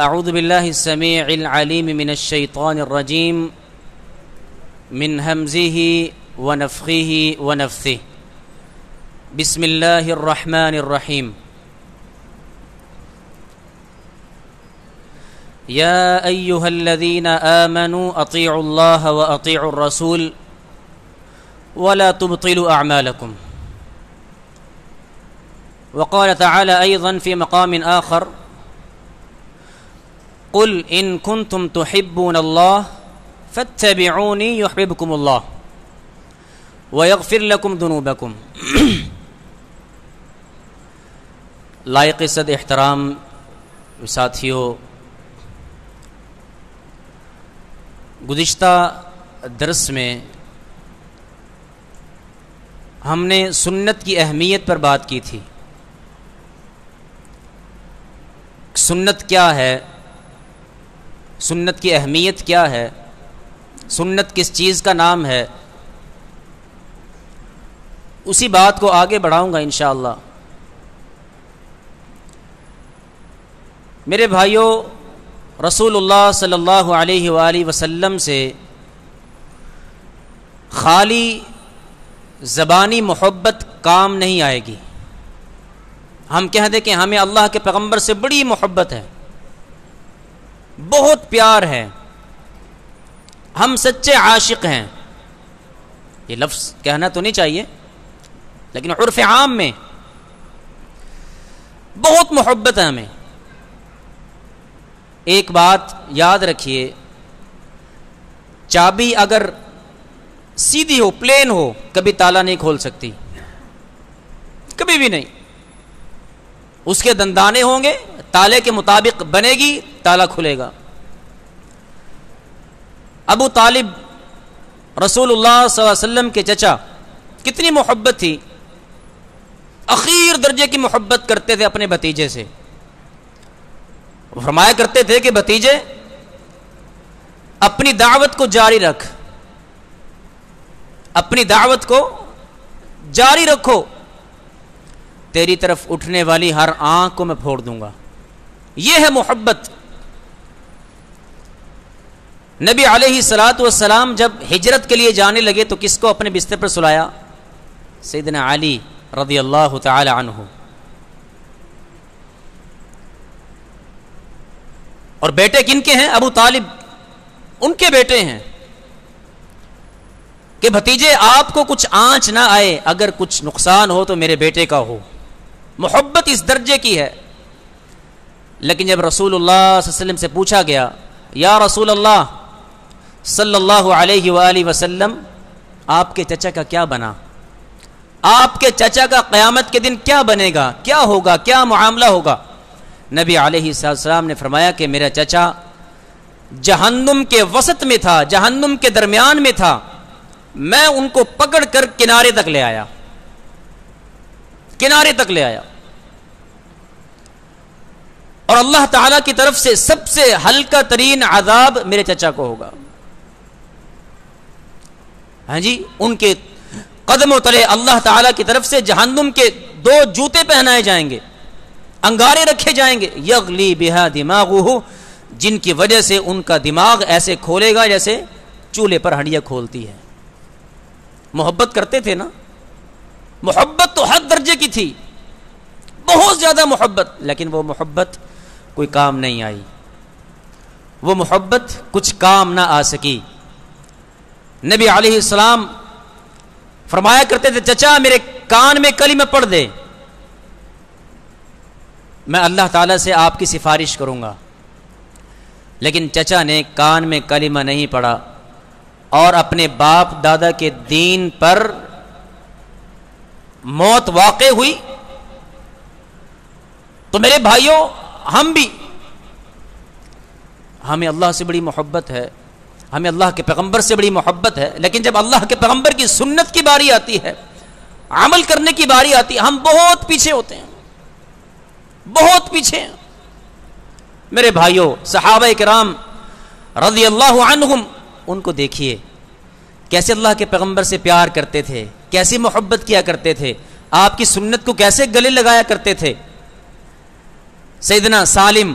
اعوذ باللہ السمیع العلیم من الشیطان الرجیم من ہمزہ ونفخہ ونفثہ بسم اللہ الرحمن الرحیم یا ایہا الذین آمنوا اطیعوا اللہ واطیعوا الرسول ولا تبطلوا اعمالکم. وقال تعالى أيضا في مقام آخر قل إن كنتم تحبون الله فاتبعوني يحببكم الله ويغفر لكم ذنوبكم. لائق عزت احترام ساتھیو، گزشتہ درس میں ہم نے سنت کی اہمیت پر بات کی تھی. سنت کیا ہے، سنت کی اہمیت کیا ہے، سنت کس چیز کا نام ہے، اسی بات کو آگے بڑھاؤں گا انشاءاللہ. میرے بھائیوں، رسول اللہ صلی اللہ علیہ وآلہ وسلم سے خالی زبانی محبت کام نہیں آئے گی. ہم کہہ دیں کہ ہمیں اللہ کے پیغمبر سے بڑی محبت ہے، بہت پیار ہے، ہم سچے عاشق ہیں، یہ لفظ کہنا تو نہیں چاہیے لیکن عرف عام میں بہت محبت ہے ہمیں. ایک بات یاد رکھیے، چابی اگر سیدھی ہو، پلین ہو، کبھی تالا نہیں کھول سکتی، کبھی بھی نہیں. اس کے دندانے ہوں گے، تالے کے مطابق بنے گی، تالا کھلے گا. ابو طالب رسول اللہ صلی اللہ علیہ وسلم کے چچا، کتنی محبت تھی، اخیر درجے کی محبت کرتے تھے اپنے بھتیجے سے. فرمایا کرتے تھے کہ بھتیجے اپنی دعوت کو جاری رکھ، اپنی دعوت کو جاری رکھو، تیری طرف اٹھنے والی ہر آنکھ کو میں پھوڑ دوں گا. یہ ہے محبت. نبی علیہ الصلوۃ والسلام جب ہجرت کے لیے جانے لگے تو کس کو اپنے بستر پر سلایا؟ سیدنا علی رضی اللہ تعالی عنہ. اور بیٹے کن کے ہیں؟ ابو طالب، ان کے بیٹے ہیں کہ بھتیجے آپ کو کچھ آنچ نہ آئے، اگر کچھ نقصان ہو تو میرے بیٹے کا ہو. محبت اس درجے کی ہے. لیکن جب رسول اللہ صلی اللہ علیہ وسلم سے پوچھا گیا، یا رسول اللہ صلی اللہ علیہ وآلہ وسلم، آپ کے چچا کا کیا بنا؟ آپ کے چچا کا قیامت کے دن کیا بنے گا، کیا ہوگا، کیا معاملہ ہوگا؟ نبی علیہ السلام نے فرمایا کہ میرا چچا جہنم کے وسط میں تھا، جہنم کے درمیان میں تھا، میں ان کو پکڑ کر کنارے تک لے آیا، کنارے تک لے آیا. اور اللہ تعالی کی طرف سے سب سے ہلکا ترین عذاب میرے چچا کو ہوگا. ہاں جی، ان کے قدموں تلے اللہ تعالی کی طرف سے جہنم کے 2 جوتے پہنائے جائیں گے، انگارے رکھے جائیں گے، یغلی بہا دماغہ، جن کی وجہ سے ان کا دماغ ایسے کھولے گا جیسے چولہے پر ہنڈیاں کھولتی ہے. محبت کرتے تھے نا، محبت تو حد درجے کی تھی، بہت زیادہ محبت. لیکن وہ محبت کوئی کام نہیں آئی، وہ محبت کچھ کام نہ آ سکی. نبی علیہ السلام فرمایا کرتے تھے، چچا میرے کان میں کلمہ پڑھ دے، میں اللہ تعالیٰ سے آپ کی سفارش کروں گا. لیکن چچا نے کان میں کلمہ نہیں پڑھا اور اپنے باپ دادا کے دین پر موت واقع ہوئی. تو میرے بھائیوں، ہمیں اللہ سے بڑی محبت ہے، ہمیں اللہ کے پیغمبر سے بڑی محبت ہے. لیکن جب اللہ کے پیغمبر کی سنت کی باری آتی ہے، عمل کرنے کی باری آتی ہے، ہم بہت پیچھے ہوتے ہیں، بہت پیچھے ہیں. میرے بھائیوں، صحابہ کرام رضی اللہ عنہم، ان کو دیکھیے کیسے اللہ کے پیغمبر سے پیار کرتے تھے، کیسی محبت کیا کرتے تھے، آپ کی سنت کو کیسے گلے لگایا کرتے تھے. سیدنا سالم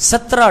17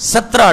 17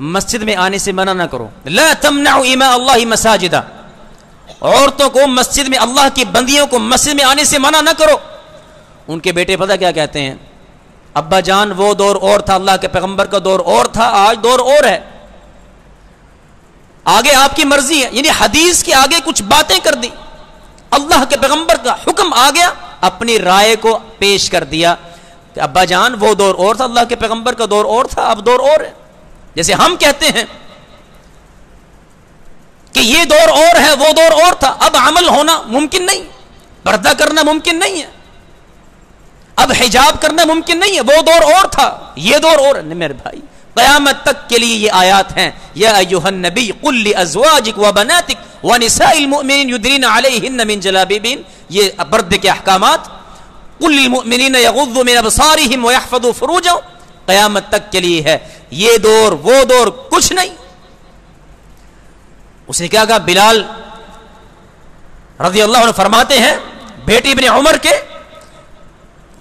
مسجد میں آنے سے منع نہ کرو. لا تمنعوا اماء اللہ مساجد، عورتوں کو مسجد میں، اللہ کی بندیوں کو مسجد میں آنے سے منع نہ کرو. ان کے بیٹے پتہ کیا کہتے ہیں؟ ابا جان وہ دور اور تھا، اللہ کے پیغمبر کا دور اور تھا، آج دور اور ہے، آگے آپ کی مرضی ہے. یعنی حدیث کے آگے کچھ باتیں کر دی، اللہ کے پیغمبر کا حکم آ گیا، اپنی رائے کو پیش کر دیا کہ ابا جان وہ دور اور تھا، اللہ کے پیغمبر کا دور اور تھا، اب دور اور ہے. جیسے ہم کہتے ہیں کہ یہ دور اور ہے، وہ دور اور تھا، اب عمل ہونا ممکن نہیں، پردہ کرنا ممکن نہیں ہے، اب حجاب کرنا ممکن نہیں ہے، وہ دور اور تھا، یہ دور اور ہے. میرے بھائی قیامت تک کے لیے یہ آیات ہیں. یا ایھا النبی قل لازواجک وبناتک ونساء المؤمنین یدنین علیہن من جلابیبہن، یہ پردے کے احکامات. قل للمؤمنین یغضوا من ابصارہم ویحفظوا فروجہم، قیامت تک کے لیے ہے. یہ دور وہ دور کچھ نہیں. اس نے کیا کہا؟ بلال رضی اللہ عنہ فرماتے ہیں بیٹی ابن عمر کے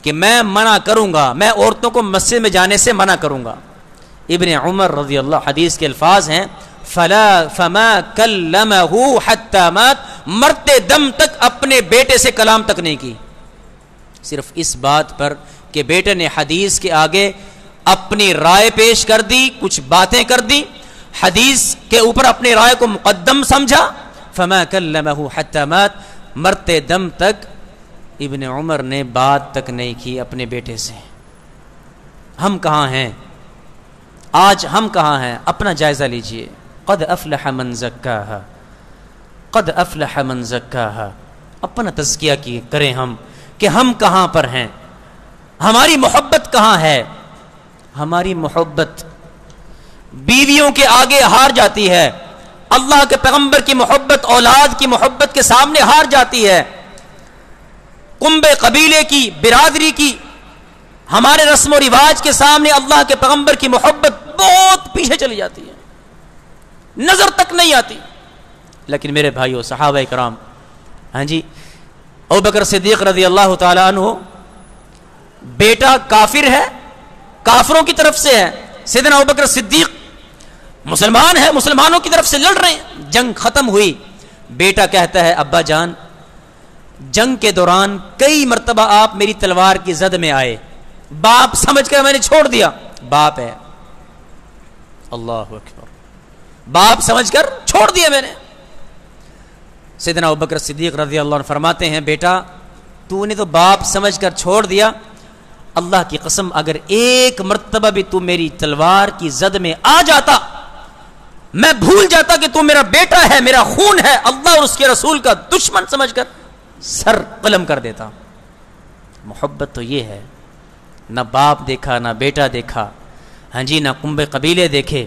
کہ میں منع کروں گا، میں عورتوں کو مسجد میں جانے سے منع کروں گا. ابن عمر رضی اللہ، حدیث کے الفاظ ہیں فما کلمہ حتی مات، مرتے دم تک اپنے بیٹے سے کلام تک نہیں کی، صرف اس بات پر کہ بیٹے نے حدیث کے آگے اپنی رائے پیش کر دی، کچھ باتیں کر دی، حدیث کے اوپر اپنی رائے کو مقدم سمجھا. فما کلمہ حتی مات، مرتے دم تک ابن عمر نے بات تک نہیں کی اپنے بیٹے سے. ہم کہاں ہیں آج؟ ہم کہاں ہیں؟ اپنا جائزہ لیجئے. قد افلح من زکاہا، قد افلح من زکاہا. اپنا تزکیہ کریں ہم کہ ہم کہاں پر ہیں، ہماری محبت کہاں ہے. ہماری محبت بیویوں کے آگے ہار جاتی ہے، اللہ کے پیغمبر کی محبت اولاد کی محبت کے سامنے ہار جاتی ہے، کنبے قبیلے کی، برادری کی، ہمارے رسم و رواج کے سامنے اللہ کے پیغمبر کی محبت بہت پیچھے چلی جاتی ہے، نظر تک نہیں آتی. لیکن میرے بھائیو صحابہ کرام، ہاں جی، ابوبکر صدیق رضی اللہ تعالی عنہ، بیٹا کافر ہے، کافروں کی طرف سے ہے. سیدنا ابوبکر صدیق مسلمان ہے، مسلمانوں کی طرف سے لڑ رہے ہیں. جنگ ختم ہوئی، بیٹا کہتا ہے ابا جان جنگ کے دوران کئی مرتبہ آپ میری تلوار کی زد میں آئے، باپ سمجھ کر میں نے چھوڑ دیا. باپ ہے، اللہ اکبر، باپ سمجھ کر چھوڑ دیا میں نے. سیدنا ابوبکر صدیق رضی اللہ عنہ فرماتے ہیں بیٹا تو نے تو باپ سمجھ کر چھوڑ دیا، اللہ کی قسم اگر ایک مرتبہ بھی تو میری تلوار کی زد میں آ جاتا، میں بھول جاتا کہ تو میرا بیٹا ہے، میرا خون ہے، اللہ اور اس کے رسول کا دشمن سمجھ کر سر قلم کر دیتا. محبت تو یہ ہے، نہ باپ دیکھا، نہ بیٹا دیکھا، ہاں جی، نہ کنبے قبیلے دیکھے.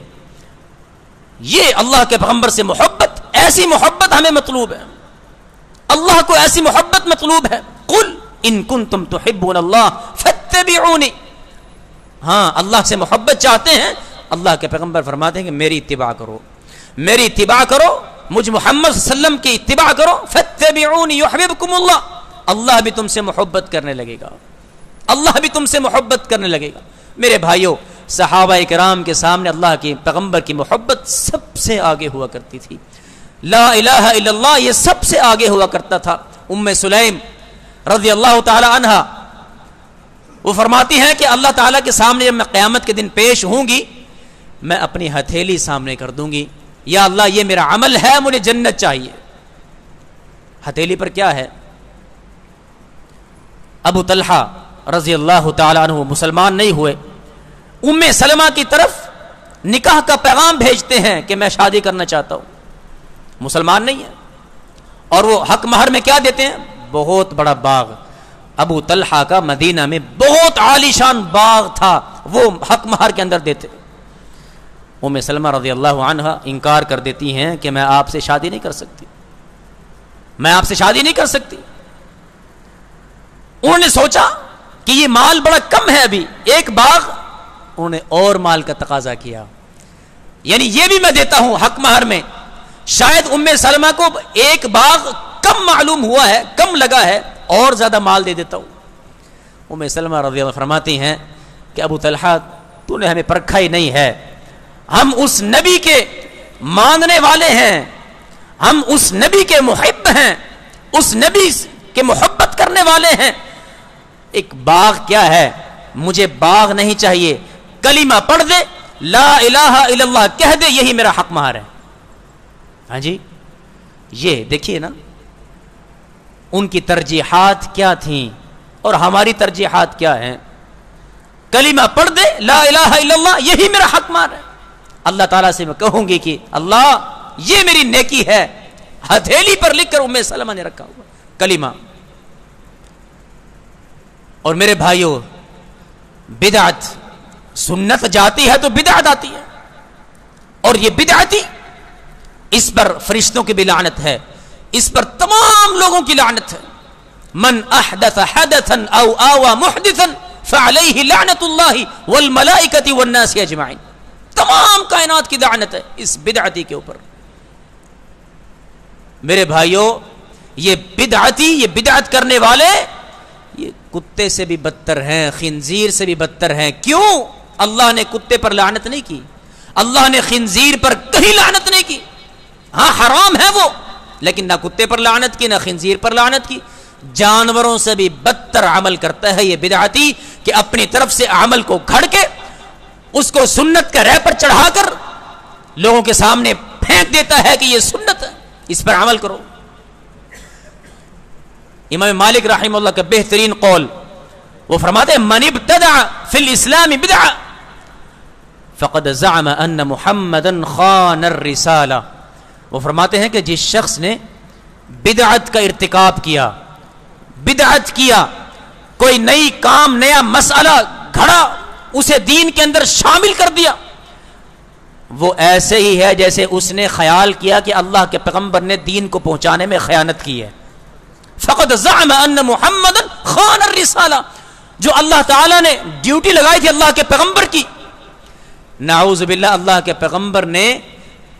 یہ اللہ کے پیغمبر سے محبت، ایسی محبت ہمیں مطلوب ہے، اللہ کو ایسی محبت مطلوب ہے. قل ان کنتم تحبون اللہ فاتبعونی. ہاں، اللہ سے محبت چاہتے ہیں، اللہ کے پیغمبر فرماتے ہیں کہ میری اتباع کرو، میری اتباع کرو، مجھ محمد صلی اللہ علیہ وسلم کی اتباع کرو. فاتبعونی یحببکم اللہ، اللہ بھی تم سے محبت کرنے لگے گا، اللہ بھی تم سے محبت کرنے لگے گا. میرے بھائیوں، صحابہ کرام کے سامنے اللہ کے پیغمبر کی محبت سب سے آگے ہوا کرتی تھی. لا الہ الا اللہ یہ سب سے آگے ہوا کرتا تھا. ام سلیم رضی اللہ تعالی عنہا وہ فرماتی ہیں کہ اللہ تعالیٰ کے سامنے جب میں قیامت کے دن پیش ہوں گی، میں اپنی ہتھیلی سامنے کر دوں گی، یا اللہ یہ میرا عمل ہے، مجھے جنت چاہیے. ہتھیلی پر کیا ہے؟ ابو طلحہ رضی اللہ تعالی عنہ مسلمان نہیں ہوئے، ام سلمہ کی طرف نکاح کا پیغام بھیجتے ہیں کہ میں شادی کرنا چاہتا ہوں. مسلمان نہیں ہے، اور وہ حق مہر میں کیا دیتے ہیں؟ بہت بڑا باغ. ابو طلحہ کا مدینہ میں بہت عالی شان باغ تھا، وہ حق مہر کے اندر دیتے. ام سلمہ رضی اللہ عنہا انکار کر دیتی ہیں کہ میں آپ سے شادی نہیں کر سکتی، میں آپ سے شادی نہیں کر سکتی. انہوں نے سوچا کہ یہ مال بڑا کم ہے، ابھی ایک باغ، انہوں نے اور مال کا تقاضا کیا، یعنی یہ بھی میں دیتا ہوں حق مہر میں. شاید ام سلمہ کو ایک باغ کم معلوم ہوا ہے، کم لگا ہے، اور زیادہ مال دے دیتا ہوں. ام سلمہ رضی اللہ عنہ فرماتی ہیں کہ ابو طلحہ تو نے ہمیں پرکھا ہی نہیں ہے، ہم اس نبی کے ماننے والے ہیں، ہم اس نبی کے محب ہیں، اس نبی کے محبت کرنے والے ہیں۔ ایک باغ کیا ہے؟ مجھے باغ نہیں چاہیے، کلمہ پڑھ دے، لا الہ الا اللہ کہہ دے، یہی میرا حق مہار ہے۔ ہاں جی، یہ دیکھیے نا ان کی ترجیحات کیا تھیں اور ہماری ترجیحات کیا ہیں۔ کلمہ پڑھ دے، لا الہ الا اللہ یہی میرا حق مہار ہے۔ اللہ تعالیٰ سے میں کہوں گی کہ اللہ یہ میری نیکی ہے، ہتھیلی پر لکھ کر ام سلمہ نے رکھا ہوا کلمہ۔ اور میرے بھائیوں، بدعت، سنت جاتی ہے تو بدعت آتی ہے، اور یہ بدعتی، اس پر فرشتوں کی بھی لعنت ہے، اس پر تمام لوگوں کی لعنت ہے۔ من احدث حدثا او آوى محدثا فعليه لعنت اللہ والملائکۃ والناس اجمعین۔ تمام کائنات کی لعنت ہے اس بدعتی کے اوپر۔ میرے بھائیوں، یہ بدعتی، یہ بدعت کرنے والے، یہ کتے سے بھی بدتر ہیں، خنزیر سے بھی بدتر ہیں۔ کیوں؟ اللہ نے کتے پر لعنت نہیں کی، اللہ نے خنزیر پر کہیں لعنت نہیں کی۔ ہاں حرام ہے وہ، لیکن نہ کتے پر لعنت کی، نہ خنزیر پر لعنت کی۔ جانوروں سے بھی بدتر عمل کرتا ہے یہ بدعتی، کہ اپنی طرف سے عمل کو گھڑ کے اس کو سنت کا رہ پر چڑھا کر لوگوں کے سامنے پھینک دیتا ہے کہ یہ سنت ہے، اس پر عمل کرو۔ امام مالک رحمہ اللہ کا بہترین قول، وہ فرماتے ہیں من ابتدع فی الاسلام بدعہ فقد زعم ان محمدا خان الرسالہ۔ وہ فرماتے ہیں کہ جس شخص نے بدعت کا ارتکاب کیا، بدعت کیا، کوئی نئی کام، نیا مسئلہ گھڑا، اسے دین کے اندر شامل کر دیا، وہ ایسے ہی ہے جیسے اس نے خیال کیا کہ اللہ کے پیغمبر نے دین کو پہنچانے میں خیانت کی ہے۔ فقد زعم ان محمد خان الرسالہ، جو اللہ تعالیٰ نے ڈیوٹی لگائی تھی اللہ کے پیغمبر کی، نعوذ باللہ اللہ کے پیغمبر نے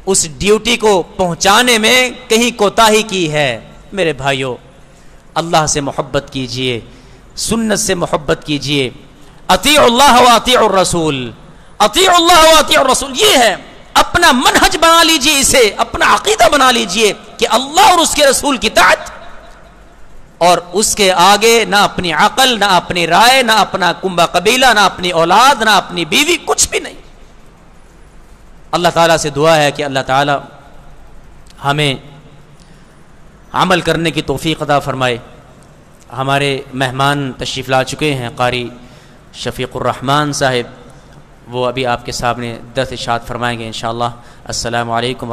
اس ڈیوٹی کو پہنچانے میں کہیں کوتاہی کی ہے۔ میرے بھائیوں، اللہ سے محبت کیجئے، سنت سے محبت کیجئے۔ اطیعوا اللہ و اطیعوا الرسول، اطیعوا اللہ و اطیعوا الرسول، یہ ہے اپنا منہج بنا لیجئے، اسے اپنا عقیدہ بنا لیجئے کہ اللہ اور اس کے رسول کی طاعت، اور اس کے آگے نہ اپنی عقل، نہ اپنی رائے، نہ اپنا کنبہ قبیلہ، نہ اپنی اولاد، نہ اپنی بیوی، کچھ بھی نہیں۔ اللہ تعالیٰ سے دعا ہے کہ اللہ تعالیٰ ہمیں عمل کرنے کی توفیق عطا فرمائے۔ ہمارے مہمان تشریف لا چکے ہیں، قاری شفیق الرحمان صاحب، وہ ابھی آپ کے سامنے درس ارشاد فرمائیں گے انشاءاللہ۔ السلام علیکم۔